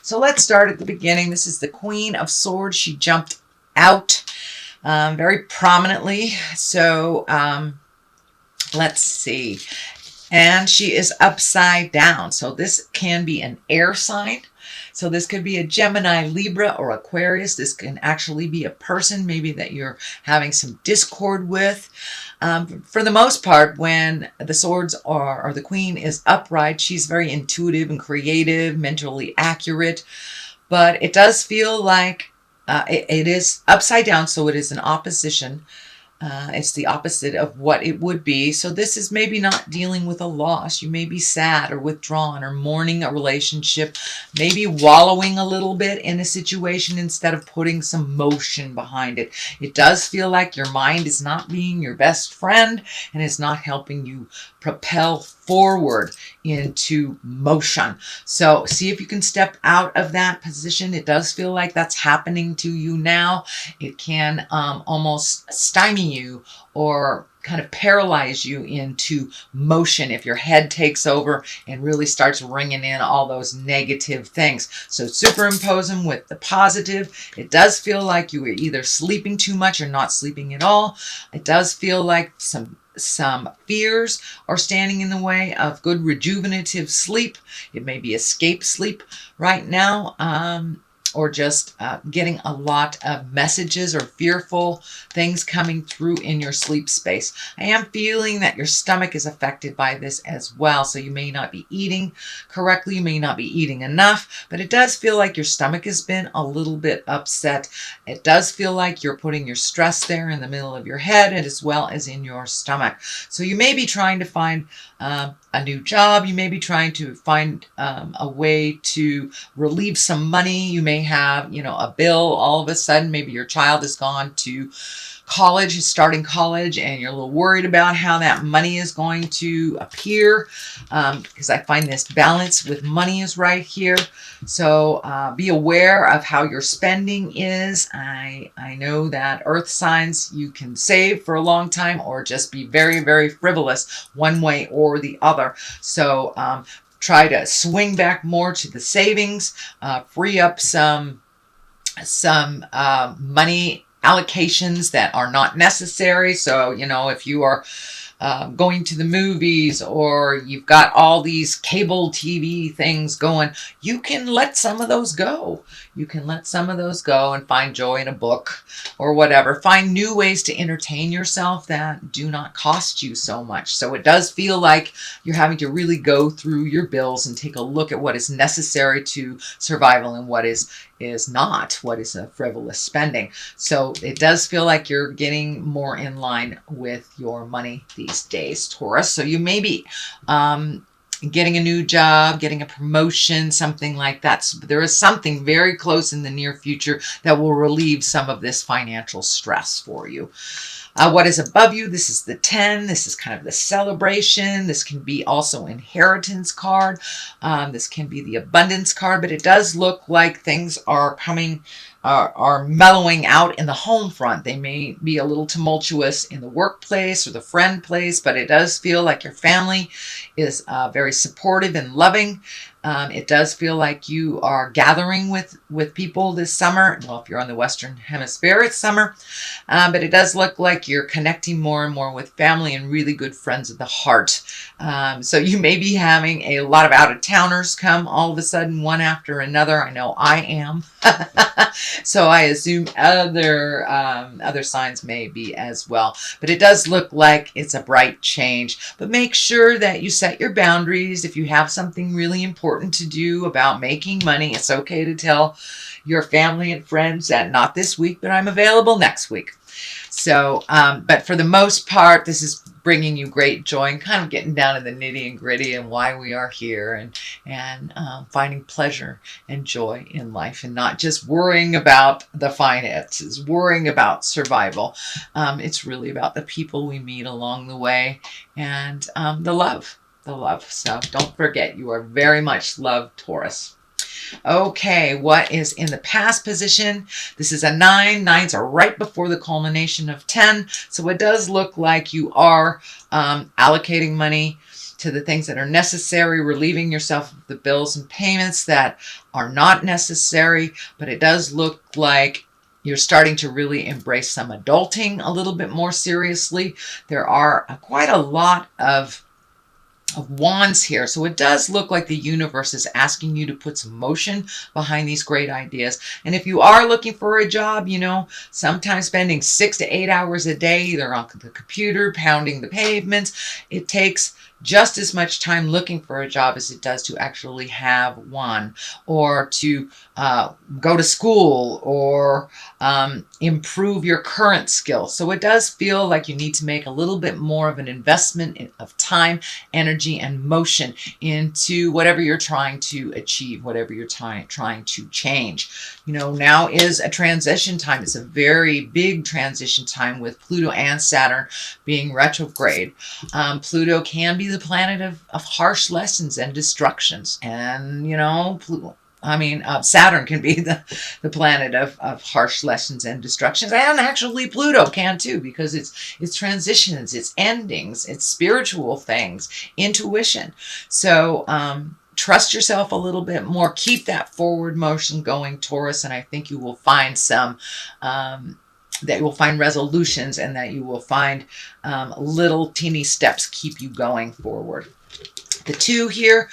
So let's start at the beginning. This is the Queen of Swords. She jumped out very prominently. So let's see. And she is upside down. So this can be an air sign. So this could be a Gemini, Libra, or Aquarius. This can actually be a person maybe that you're having some discord with. For the most part, when the swords or the queen is upright, she's very intuitive and creative, mentally accurate. But it does feel like it is upside down, so it is an opposition. It's the opposite of what it would be. So this is maybe not dealing with a loss. You may be sad or withdrawn or mourning a relationship, maybe wallowing a little bit in a situation instead of putting some motion behind it. It does feel like your mind is not being your best friend and is not helping you propel forward into motion. So see if you can step out of that position. It does feel like that's happening to you now. It can almost stymie you or kind of paralyze you into motion if your head takes over and really starts ringing in all those negative things. So superimpose them with the positive. It does feel like you are either sleeping too much or not sleeping at all. It does feel like some fears are standing in the way of good rejuvenative sleep. It may be escape sleep right now, or just getting a lot of messages or fearful things coming through in your sleep space. I am feeling that your stomach is affected by this as well. So you may not be eating correctly. You may not be eating enough, but it does feel like your stomach has been a little bit upset. It does feel like you're putting your stress there in the middle of your head and as well as in your stomach. So you may be trying to find a new job. You may be trying to find a way to relieve some money. You may have, a bill all of a sudden. Maybe your child has gone to college, is starting college, and you're a little worried about how that money is going to appear, because I find this balance with money is right here. So be aware of how your spending is. I know that earth signs, you can save for a long time or just be very, very frivolous one way or the other. So try to swing back more to the savings, free up some money allocations that are not necessary. So, if you are going to the movies or you've got all these cable TV things going, you can let some of those go. You can let some of those go and find joy in a book or whatever. Find new ways to entertain yourself that do not cost you so much. So it does feel like you're having to really go through your bills and take a look at what is necessary to survival and what is not, what is a frivolous spending. So it does feel like you're getting more in line with your money these days, Taurus. So you may be getting a new job, getting a promotion, something like that. So there is something very close in the near future that will relieve some of this financial stress for you. What is above you? This is the 10. This is kind of the celebration. This can be also inheritance card. This can be the abundance card, but it does look like things are mellowing out in the home front. They may be a little tumultuous in the workplace or the friend place, but it does feel like your family is very supportive and loving. It does feel like you are gathering with people this summer. Well, if you're on the Western Hemisphere, it's summer. But it does look like you're connecting more and more with family and really good friends of the heart. So you may be having a lot of out-of-towners come all of a sudden, one after another. I know I am. So I assume other signs may be as well. But it does look like it's a bright change. But make sure that you set your boundaries. If you have something really important to do about making money, it's okay to tell your family and friends that not this week, but I'm available next week. So, but for the most part, this is bringing you great joy and kind of getting down to the nitty and gritty and why we are here and finding pleasure and joy in life and not just worrying about the finances, worrying about survival. It's really about the people we meet along the way and the love. So don't forget, you are very much loved, Taurus. Okay, what is in the past position? This is a 9. 9s are right before the culmination of 10. So it does look like you are allocating money to to the things that are necessary, relieving yourself of the bills and payments that are not necessary. But it does look like you're starting to really embrace some adulting a little bit more seriously. There are quite a lot of wands here. So it does look like the universe is asking you to put some motion behind these great ideas. And if you are looking for a job, you know, sometimes spending 6 to 8 hours a day, either on the computer, pounding the pavements, it takes just as much time looking for a job as it does to actually have one, or to go to school, or improve your current skills. So it does feel like you need to make a little bit more of an investment of time, energy, and motion into whatever you're trying to achieve, whatever you're trying to change. You know, now is a transition time. It's a very big transition time with Pluto and Saturn being retrograde. Pluto can be the planet of harsh lessons and destructions. And, you know, Saturn can be the planet of harsh lessons and destructions. And actually Pluto can too, because it's transitions, it's endings, it's spiritual things, intuition. So trust yourself a little bit more. Keep that forward motion going, Taurus, and I think you will find some... that you will find resolutions, and that you will find little teeny steps keep you going forward. The 2 here,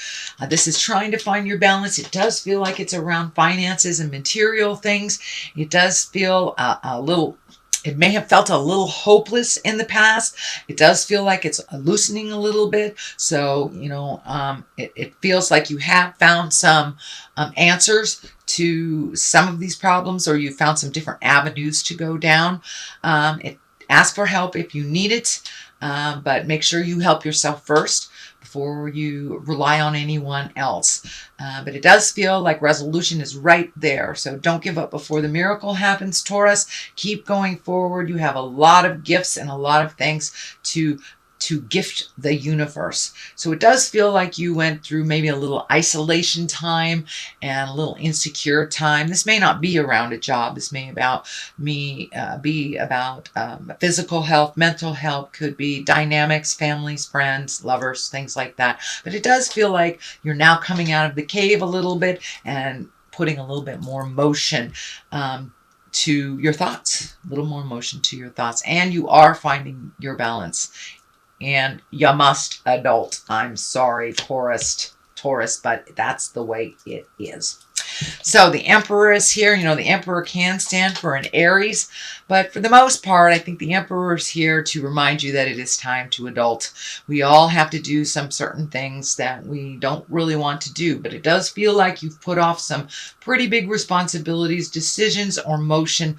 this is trying to find your balance. It does feel like it's around finances and material things. It does feel a little... It may have felt a little hopeless in the past. It does feel like it's loosening a little bit. So, you know, it feels like you have found some answers to some of these problems, or you found some different avenues to go down. Ask for help if you need it, but make sure you help yourself first before you rely on anyone else. But it does feel like resolution is right there. So don't give up before the miracle happens, Taurus. Keep going forward. You have a lot of gifts and a lot of things to gift the universe. So it does feel like you went through maybe a little isolation time and a little insecure time. This may not be around a job. This may be about physical health, mental health, could be dynamics, families, friends, lovers, things like that. But it does feel like you're now coming out of the cave a little bit and putting a little bit more motion to your thoughts, a little more motion to your thoughts, and you are finding your balance. And you must adult. I'm sorry, Taurus, but that's the way it is. So the Emperor is here. You know, the Emperor can stand for an Aries, but for the most part, I think the Emperor is here to remind you that it is time to adult. We all have to do some certain things that we don't really want to do, but it does feel like you've put off some pretty big responsibilities, decisions, or motion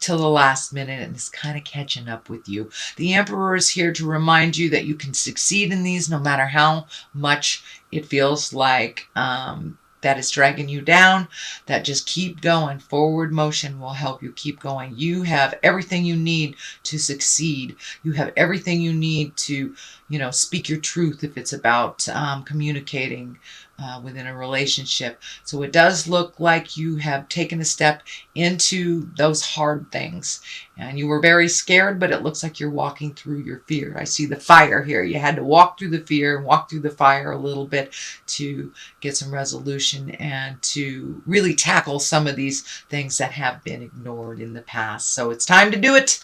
till the last minute, and it's kind of catching up with you. The Emperor is here to remind you that you can succeed in these no matter how much it feels like that is dragging you down. That just keep going. Forward motion will help you keep going. You have everything you need to succeed. You have everything you need to, you know, speak your truth if it's about communicating within a relationship. So it does look like you have taken a step into those hard things. And you were very scared, but it looks like you're walking through your fear. I see the fire here. You had to walk through the fear, walk through the fire a little bit to get some resolution and to really tackle some of these things that have been ignored in the past. So it's time to do it.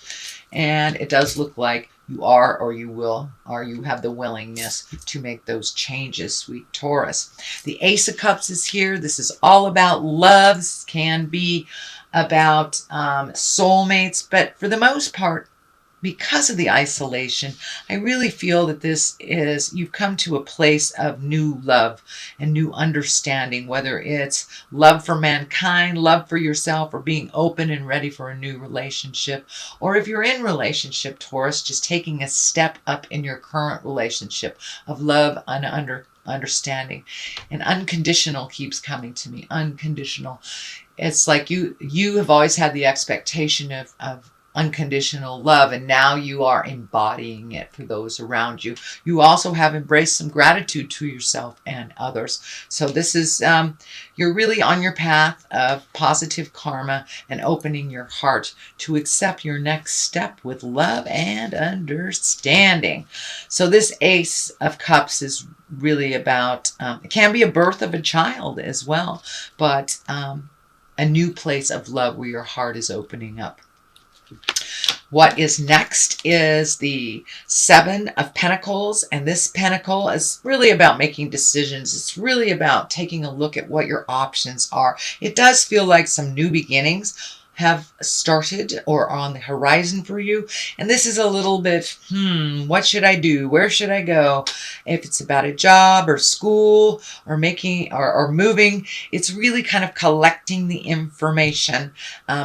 And it does look like you are, or you will, or you have the willingness to make those changes, sweet Taurus. The Ace of Cups is here. This is all about love. This can be about soulmates, but for the most part, because of the isolation, I really feel that this is, you've come to a place of new love and new understanding, whether it's love for mankind, love for yourself, or being open and ready for a new relationship. Or if you're in relationship, Taurus, just taking a step up in your current relationship of love and understanding. And unconditional keeps coming to me. Unconditional. It's like you have always had the expectation of unconditional love, and now you are embodying it for those around you. You also have embraced some gratitude to yourself and others. So this is, you're really on your path of positive karma and opening your heart to accept your next step with love and understanding. So this Ace of Cups is really about, it can be a birth of a child as well, but a new place of love where your heart is opening up. What is next is the Seven of Pentacles, and this pentacle is really about making decisions. It's really about taking a look at what your options are. It does feel like some new beginnings have started or on the horizon for you. And this is a little bit, what should I do? Where should I go? If it's about a job or school or making or moving, it's really kind of collecting the information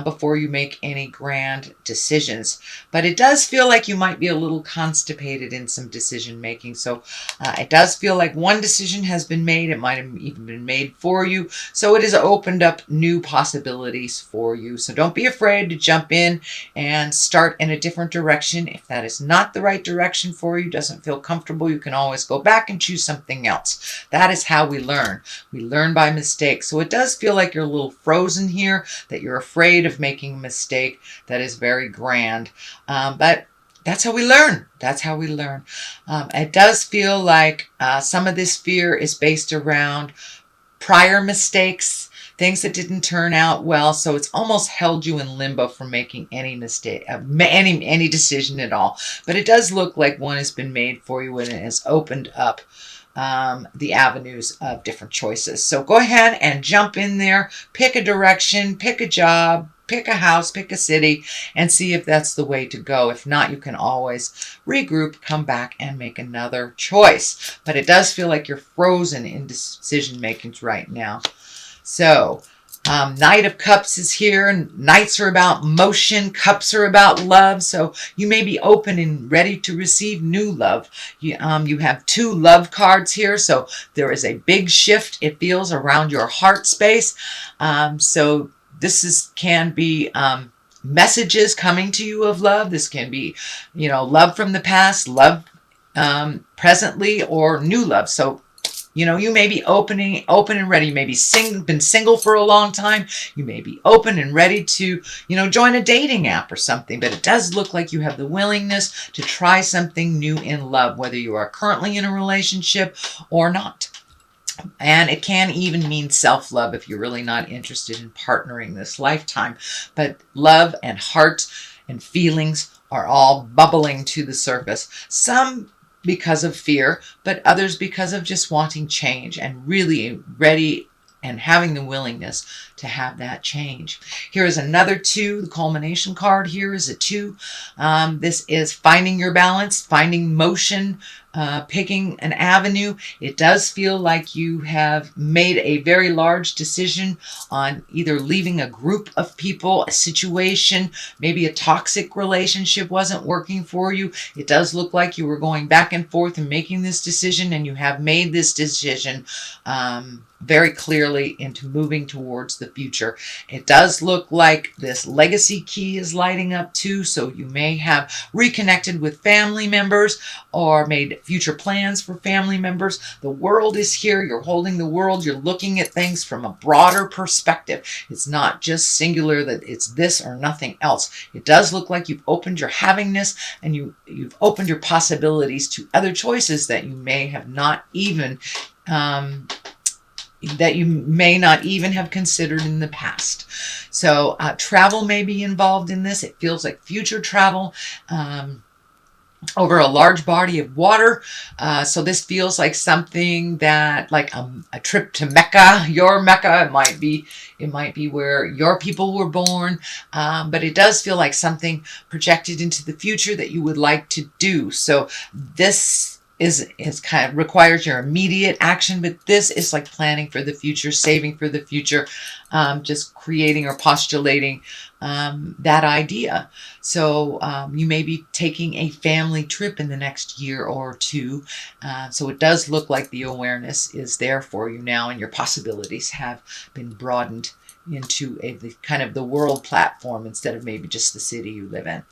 before you make any grand decisions. But it does feel like you might be a little constipated in some decision making. So it does feel like one decision has been made. It might have even been made for you. So it has opened up new possibilities for you. So don't be afraid to jump in and start in a different direction. If that is not the right direction for you, doesn't feel comfortable, you can always go back and choose something else. That is how we learn. We learn by mistakes. So it does feel like you're a little frozen here, that you're afraid of making a mistake that is very grand. But that's how we learn. That's how we learn. It does feel like some of this fear is based around prior mistakes, things that didn't turn out well. So it's almost held you in limbo from making any mistake, any decision at all. But it does look like one has been made for you and it has opened up the avenues of different choices. So go ahead and jump in there, pick a direction, pick a job, pick a house, pick a city, and see if that's the way to go. If not, you can always regroup, come back, and make another choice. But it does feel like you're frozen in decision makings right now. So Knight of Cups is here. Knights are about motion. Cups are about love. So you may be open and ready to receive new love. You have two love cards here. So there is a big shift, it feels, around your heart space. So this can be messages coming to you of love. This can be, love from the past, love presently, or new love. So you may be open and ready. You may be been single for a long time. You may be open and ready to, join a dating app or something. But it does look like you have the willingness to try something new in love, whether you are currently in a relationship or not. And it can even mean self-love if you're really not interested in partnering this lifetime. But love and heart and feelings are all bubbling to the surface. Some because of fear, but others because of just wanting change and really ready and having the willingness to have that change. Here is another 2. The culmination card here is a 2. This is finding your balance, finding motion, picking an avenue. It does feel like you have made a very large decision on either leaving a group of people, a situation, maybe a toxic relationship wasn't working for you. It does look like you were going back and forth and making this decision, and you have made this decision very clearly into moving towards the future. It does look like this legacy key is lighting up too, so you may have reconnected with family members or made future plans for family members. The world is here. You're holding the world. You're looking at things from a broader perspective. It's not just singular that it's this or nothing else. It does look like you've opened your havingness and you've opened your possibilities to other choices that you may have not even have considered in the past. So travel may be involved in this. It feels like future travel over a large body of water. So this feels like something that, like a trip to Mecca, your Mecca. It might be where your people were born. But it does feel like something projected into the future that you would like to do. So this is kind of requires your immediate action, but this is like planning for the future, saving for the future, just creating or postulating that idea. So you may be taking a family trip in the next year or two. So it does look like the awareness is there for you now, and your possibilities have been broadened into a kind of the world platform instead of maybe just the city you live in.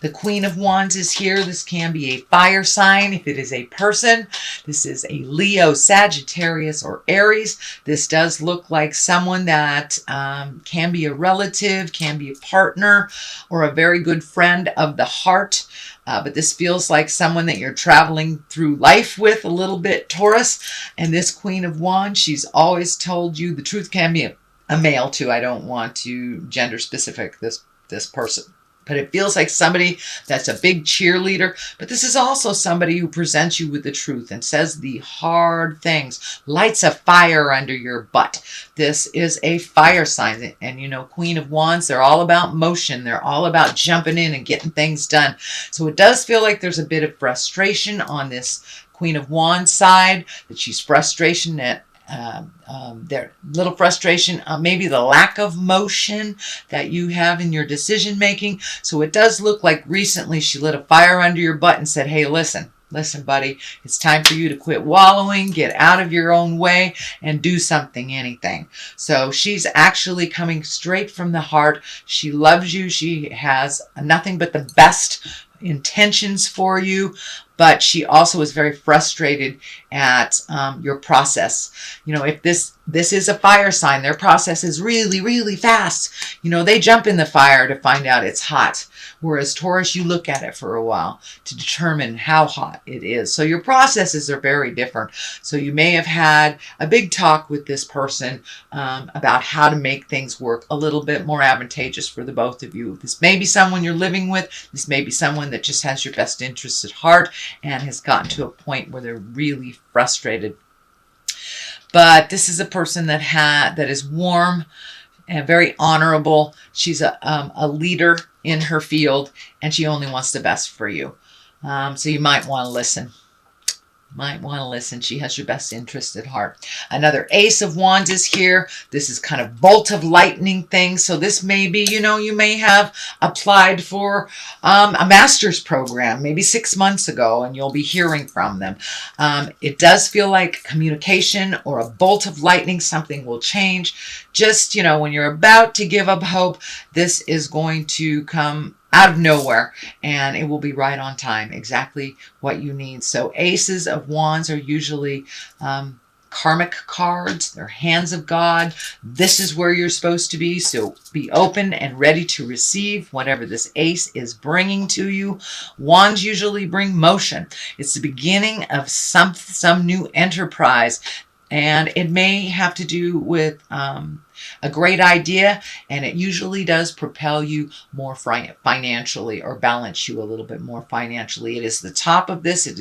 The Queen of Wands is here. This can be a fire sign if it is a person. This is a Leo, Sagittarius, or Aries. This does look like someone that can be a relative, can be a partner, or a very good friend of the heart. But this feels like someone that you're traveling through life with a little bit, Taurus. And this Queen of Wands, she's always told you the truth. Can be a male too. I don't want to gender specific this person. But it feels like somebody that's a big cheerleader. But this is also somebody who presents you with the truth and says the hard things, lights a fire under your butt. This is a fire sign. And you know, Queen of Wands, they're all about motion. They're all about jumping in and getting things done. So it does feel like there's a bit of frustration on this Queen of Wands side, that she's frustration at their little frustration, maybe the lack of motion that you have in your decision making. So it does look like recently she lit a fire under your butt and said, hey, listen, buddy, it's time for you to quit wallowing, get out of your own way, and do something, anything. So she's actually coming straight from the heart. She loves you. She has nothing but the best intentions for you, but she also is very frustrated at your process. You know, if this is a fire sign, their process is really, really fast. You know, they jump in the fire to find out it's hot. Whereas Taurus, you look at it for a while to determine how hot it is. So your processes are very different. So you may have had a big talk with this person about how to make things work a little bit more advantageous for the both of you. This may be someone you're living with. This may be someone that just has your best interests at heart and has gotten to a point where they're really frustrated. But this is a person that is warm and very honorable. She's a leader in her field, and she only wants the best for you. So you might want to listen. She has your best interest at heart. Another Ace of Wands is here. This is kind of bolt of lightning thing. So this may be, you know, you may have applied for a master's program maybe 6 months ago, and you'll be hearing from them. It does feel like communication or a bolt of lightning, something will change. Just, you know, when you're about to give up hope, this is going to come out of nowhere, and it will be right on time, exactly what you need. So Aces of Wands are usually karmic cards. They're hands of God. This is where you're supposed to be. So be open and ready to receive whatever this ace is bringing to you. Wands usually bring motion. It's the beginning of some new enterprise. And it may have to do with a great idea, and it usually does propel you more financially, or balance you a little bit more financially. It is the top of this. It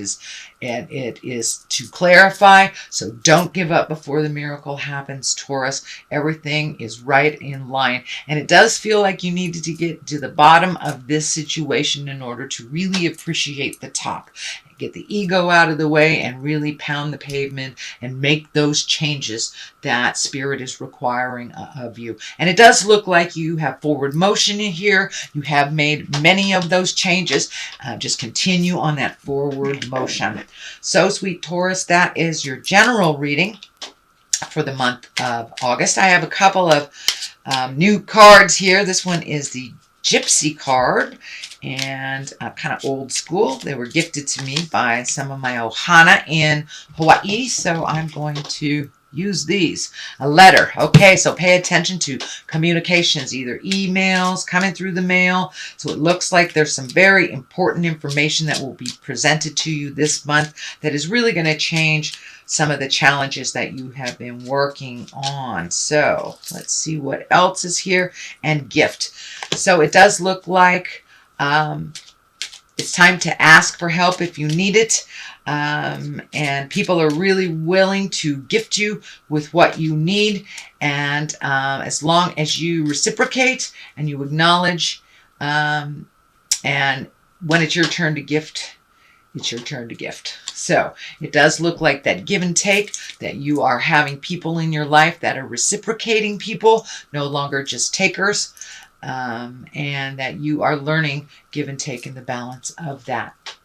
is to clarify. So don't give up before the miracle happens, Taurus. Everything is right in line. And it does feel like you needed to get to the bottom of this situation in order to really appreciate the top. Get the ego out of the way and really pound the pavement and make those changes that Spirit is requiring of you. And it does look like you have forward motion in here. You have made many of those changes. Just continue on that forward motion. So, sweet Taurus, that is your general reading for the month of August. I have a couple of new cards here. This one is the Gypsy card, and kind of old school. They were gifted to me by some of my ohana in Hawaii, so I'm going to use these. A letter. Okay, so pay attention to communications, either emails coming through the mail. So it looks like there's some very important information that will be presented to you this month that is really going to change some of the challenges that you have been working on. So let's see what else is here. And gift. So it does look like it's time to ask for help if you need it. And people are really willing to gift you with what you need. And as long as you reciprocate and you acknowledge, and when it's your turn to gift, it's your turn to gift. So it does look like that give and take, that you are having people in your life that are reciprocating people, no longer just takers, and that you are learning give and take in the balance of that.